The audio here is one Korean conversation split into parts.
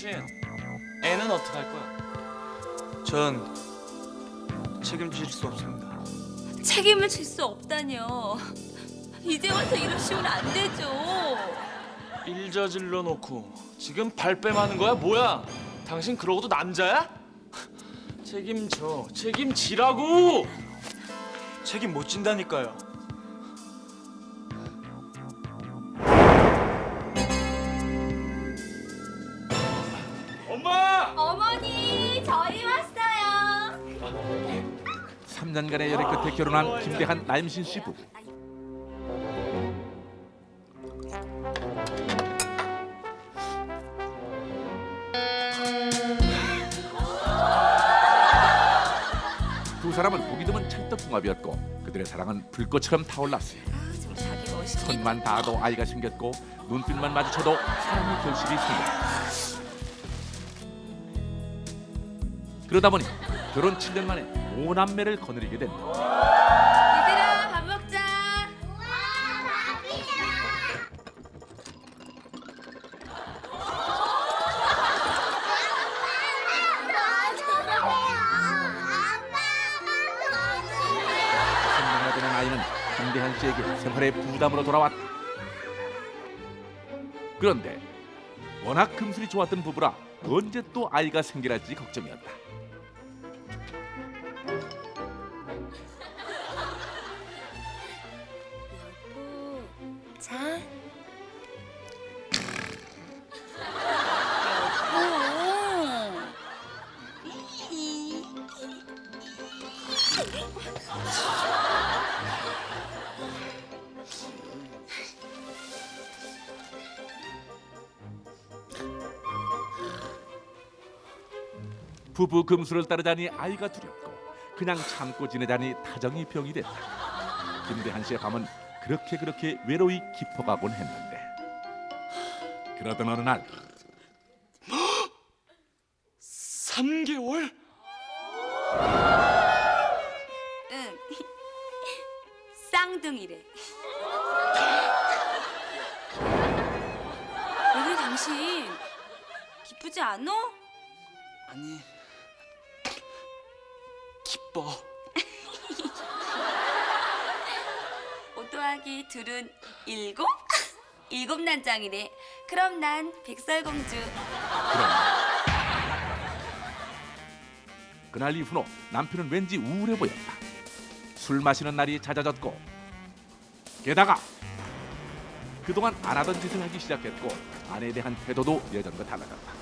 당신 애는 어떡할 거야? 전 책임질 수 없습니다. 책임을 질 수 없다뇨. 이제 와서 이러시면 안 되죠. 일 저질러 놓고 지금 발뺌하는 거야? 뭐야? 당신 그러고도 남자야? 책임져, 책임지라고! 책임 못 진다니까요. 엄마! 어머니, 저희 왔어요. 3년간의 열애 끝에 결혼한 김대한 나임신 씨 부부. 두 사람은 보기 드문 찰떡궁합이었고 그들의 사랑은 불꽃처럼 타올랐어요. 좀 자기 멋있게. 손만 닿아도 아이가 생겼고 눈빛만 마주쳐도 사랑의 결실이 생겼다. 그러다 보니 결혼 7년 만에 5남매를 거느리게 된다. 얘들아, 밥 먹자. 생명이 되는 아이는 김대한 씨에게 생활의 부담으로 돌아왔다. 그런데 워낙 금슬이 좋았던 부부라 언제 또 아이가 생겨날지 걱정이었다. 자. 부부 금수를 따르자니 아이가 두렵고 그냥 참고 지내자니 타정이 병이 됐다. 김대한 씨의 밤은 그렇게 외로이 깊어가곤 했는데 그러던 어느 날 3개월? 응. 쌍둥이래. 왜 그래 당신? 기쁘지 않어? 아니, 기뻐. 5 더하기 2은 7? 7난장이네. 그럼 난 백설공주. 그날 이후로 남편은 왠지 우울해 보였다. 술 마시는 날이 잦아졌고 게다가 그동안 안 하던 짓을 하기 시작했고 아내에 대한 태도도 예전과 달라졌다.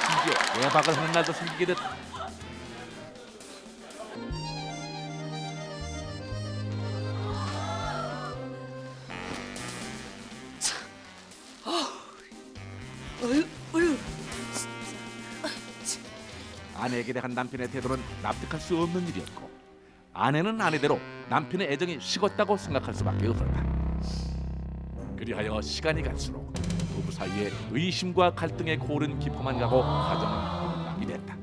심지어 외박을 하는 날도 생기게 됐다. 아내에게 대한 남편의 태도는 납득할 수 없는 일이었고 아내는 아내대로 남편의 애정이 식었다고 생각할 수밖에 없었다. 그리하여 시간이 갈수록 부부 사이에 의심과 갈등의 고른 깊어만 가고 가정은 엉망이 됐다.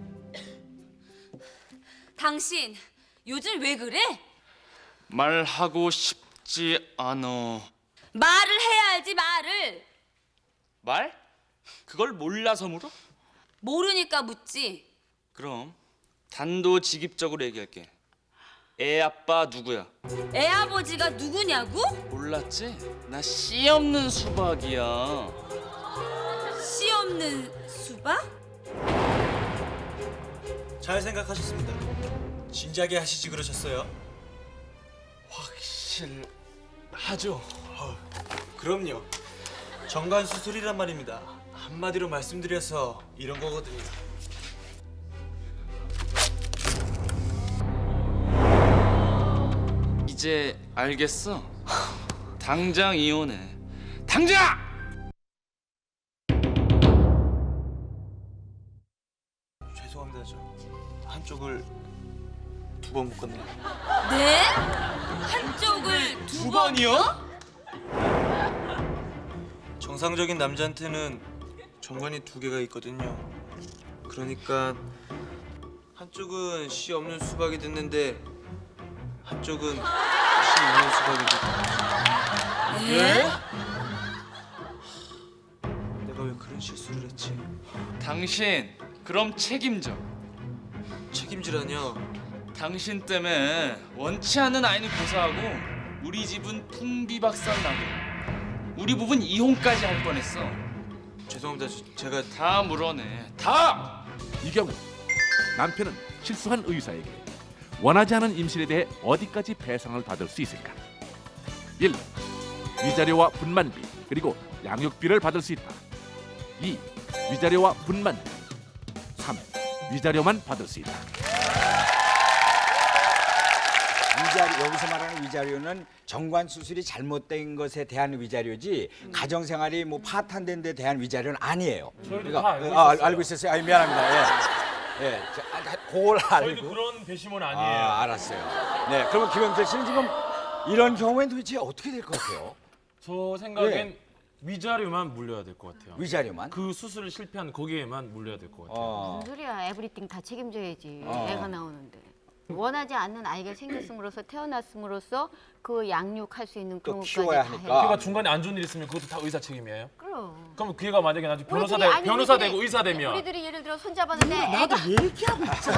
당신 요즘 왜 그래? 말하고 싶지 않어. 말을 해야 알지 말을. 말? 그걸 몰라서 물어? 모르니까 묻지. 그럼 단도직입적으로 얘기할게. 애 아빠 누구야? 애 아버지가 누구냐고? 몰랐지? 나 씨 없는 수박이야. 씨 없는 수박? 잘 생각하셨습니다. 진지하게 하시지 그러셨어요? 확실하죠? 그럼요. 정관 수술이란 말입니다. 한마디로 말씀드려서 이런 거거든요. 이제 알겠어. 당장 이혼해. 당장! 죄송합니다. 저 한쪽을 2번 묶었네요. 네? 한쪽을 두 번이요? 정상적인 남자한테는 정관이 2개가 있거든요. 그러니까 한쪽은 씨 없는 수박이 됐는데 한쪽은 씨 있는 수박이 됐다. 예? 내가 왜 그런 실수를 했지? 당신 그럼 책임져. 책임지라뇨. 당신 때문에 원치 않는 아이는 고사하고 우리 집은 풍비박산 나고 우리 부부는 이혼까지 할 뻔했어. 죄송합니다. 제가 다 물어내. 다! 이 경우 남편은 실수한 의사에게 원하지 않은 임신에 대해 어디까지 배상을 받을 수 있을까? 1. 위자료와 분만비 그리고 양육비를 받을 수 있다. 2. 위자료와 분만비 3. 위자료만 받을 수 있다. 위자료, 여기서 말하는 위자료는 정관 수술이 잘못된 것에 대한 위자료지 가정생활이 뭐 파탄된 데 대한 위자료는 아니에요. 저희도 다 알고 있었어요. 알고 있었어요. 미안합니다. 예, 그걸 알고. 저희도 그런 배심원 아니에요. 알았어요. 네, 그러면 김영철 씨는 지금 이런 경우엔 도대체 어떻게 될 것 같아요? 저 생각엔 예. 위자료만 물려야 될 것 같아요. 위자료만? 그 수술을 실패한 거기에만 물려야 될 것 같아요. 무슨 소리야? 에브리띵 다 책임져야지. 어. 애가 나오는데. 원하지 않는 아이가 생겼음으로써 태어났음으로써 그 양육할 수 있는 또 그런 키워야 것까지 다 하니까. 걔가 중간에 안 좋은 일 있으면 그것도 다 의사 책임이에요? 그럼. 그럼 걔가 만약에 나중에 변호사, 우리들이- 아니, 변호사 우리들이- 되고 의사 되면 우리들이 예를 들어 손 잡았는데 애가 얘기하고 있어.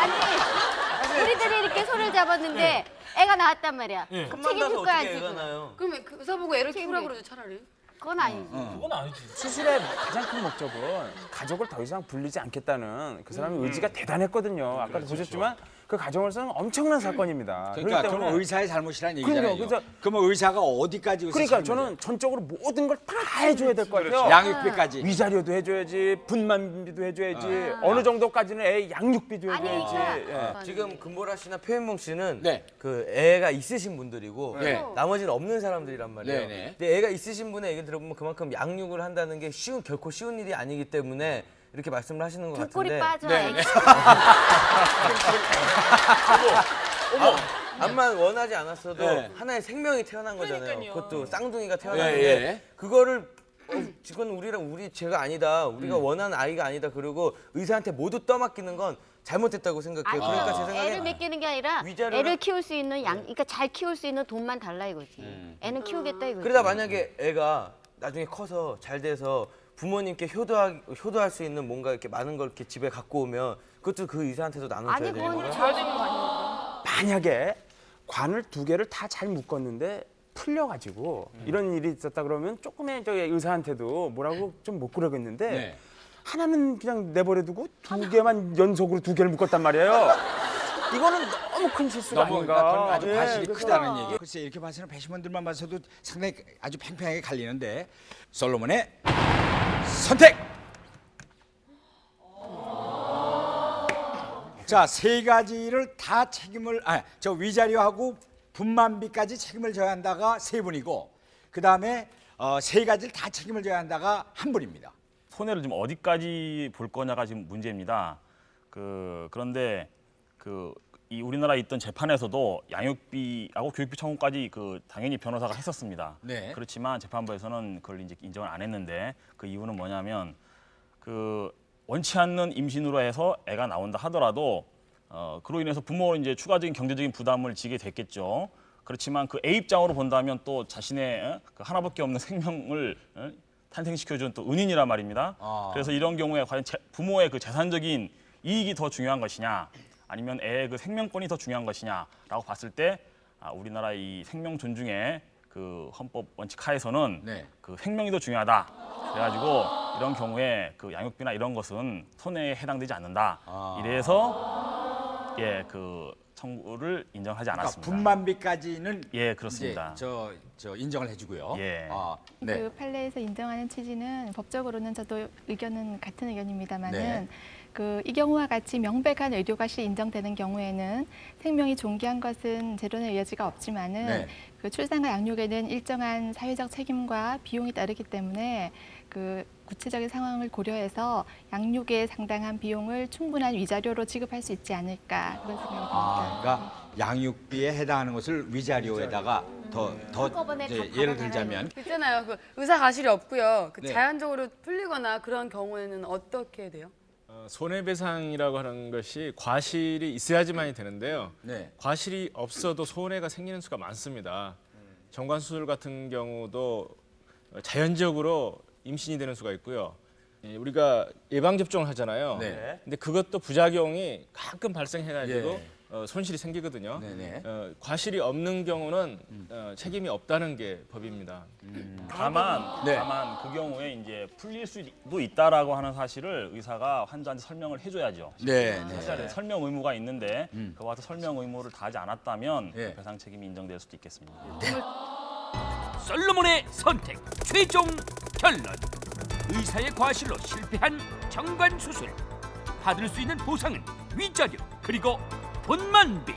아니 우리들이 이렇게 손을 잡았는데 애가 나왔단 말이야. 예. 그럼 손만 책임질 봐서 거야 어떻게 애가 지금. 나요? 그러면 그 의사 보고 애를 키우라 그러죠 차라리. 그건 아니지. 그건 아니지. 수술의 가장 큰 목적은 가족을 더 이상 불리지 않겠다는 그 사람의 의지가 대단했거든요. 아까도 보셨지만 그 가정으로서는 엄청난 사건입니다. 그러니까 그렇기 그럼 때문에 의사의 잘못이라는 얘기잖아요. 그럼요. 그러면 의사가 어디까지 의사 그러니까 책임을 저는 전적으로 모든 걸 다 해줘야 될 것 같아요. 양육비까지. 위자료도 해줘야지, 분만비도 해줘야지, 어느 정도까지는 애 양육비도 아니 해줘야지. 그러니까 예. 지금 금보라 씨나 표현몽 씨는 네. 그 애가 있으신 분들이고 네. 나머지는 없는 사람들이란 말이에요. 네, 네. 근데 애가 있으신 분의 얘기 들어보면 그만큼 양육을 한다는 게 결코 쉬운 일이 아니기 때문에 이렇게 말씀을 하시는 것 등골이 같은데. 빠져. 네, 애기. 암만 원하지 않았어도 네. 하나의 생명이 태어난 거잖아요. 그것도 쌍둥이가 태어났는데 예, 예. 그거를 지금 우리 제가 아니다. 우리가 원하는 아이가 아니다. 그리고 의사한테 모두 떠맡기는 건 잘못됐다고 생각해요. 아니 그러니까 제 생각에 애를 맡기는 게 아니라 위자료를- 애를 키울 수 있는 그러니까 잘 키울 수 있는 돈만 달라 이거지. 애는 키우겠다 이거지. 그러다 만약에 애가 나중에 커서 잘 돼서 부모님께 효도할 수 있는 뭔가 이렇게 많은 걸 이렇게 집에 갖고 오면 그것도 그 의사한테도 나눠줘야 아니 되는 그건 거예요. 줘야 되는 거 아니야? 만약에 관을 2개를 다 잘 묶었는데 풀려가지고 이런 일이 있었다 그러면 조금의 저희 의사한테도 뭐라고 좀 못 그러겠는데 네. 하나는 그냥 내버려두고 2개만 연속으로 2개를 묶었단 말이에요. 이거는 너무 큰 실수가 너무 아닌가. 그건 아주 예, 과실이 그래서 크다는 얘기. 글쎄 이렇게 봐서는 배심원들만 봐서도 상당히 아주 팽팽하게 갈리는데 솔로몬의 선택. 자, 3가지를 다 책임을 저 위자료하고 분만비까지 책임을 져야 한다가 3분이고 그다음에 3가지를 다 책임을 져야 한다가 1분입니다. 손해를 지금 어디까지 볼 거냐가 지금 문제입니다. 그런데 이 우리나라에 있던 재판에서도 양육비하고 교육비 청구까지 당연히 변호사가 했었습니다. 네. 그렇지만 재판부에서는 그걸 이제 인정을 안 했는데 그 이유는 뭐냐면 원치 않는 임신으로 해서 애가 나온다 하더라도 그로 인해서 부모는 이제 추가적인 경제적인 부담을 지게 됐겠죠. 그렇지만 그 애 입장으로 본다면 또 자신의 그 하나밖에 없는 생명을 탄생시켜준 또 은인이란 말입니다. 그래서 이런 경우에 과연 부모의 그 재산적인 이익이 더 중요한 것이냐, 아니면 애의 그 생명권이 더 중요한 것이냐라고 봤을 때 우리나라 이 생명 존중의 그 헌법 원칙 하에서는 네. 그 생명이 더 중요하다. 그래가지고 이런 경우에 그 양육비나 이런 것은 손해에 해당되지 않는다. 이래서 그 청구를 인정하지 그러니까 않았습니다. 분만비까지는 예, 그렇습니다. 이제 저 인정을 해주고요. 예. 네. 그 판례에서 인정하는 취지는 법적으로는 저도 의견은 같은 의견입니다만은 네. 이 경우와 같이 명백한 의료과실이 인정되는 경우에는 생명이 존귀한 것은 재론의 여지가 없지만은 네. 그 출산과 양육에는 일정한 사회적 책임과 비용이 따르기 때문에 구체적인 상황을 고려해서 양육에 상당한 비용을 충분한 위자료로 지급할 수 있지 않을까 그런 생각이 듭니다. 그러니까 양육비에 해당하는 것을 위자료에다가 더 한꺼번에 이제 다 예를 감안을 들자면 있잖아요. 그 의사 가실이 없고요. 그 네. 자연적으로 풀리거나 그런 경우에는 어떻게 돼요? 손해배상이라고 하는 것이 과실이 있어야지만이 되는데요. 네. 과실이 없어도 손해가 생기는 수가 많습니다. 정관 수술 같은 경우도 자연적으로 임신이 되는 수가 있고요. 우리가 예방 접종을 하잖아요. 네. 근데 그것도 부작용이 가끔 발생해가지고 예. 손실이 생기거든요. 네네. 과실이 없는 경우는 책임이 없다는 게 법입니다. 다만 네. 다만 그 경우에 이제 풀릴 수도 있다라고 하는 사실을 의사가 환자한테 설명을 해줘야죠. 네. 사실 설명 의무가 있는데 그와 같은 설명 의무를 다하지 않았다면 예. 배상 책임이 인정될 수도 있겠습니다. 솔로몬의 선택 최종 결론. 의사의 과실로 실패한 정관 수술. 받을 수 있는 보상은 위자료 그리고 돈만비.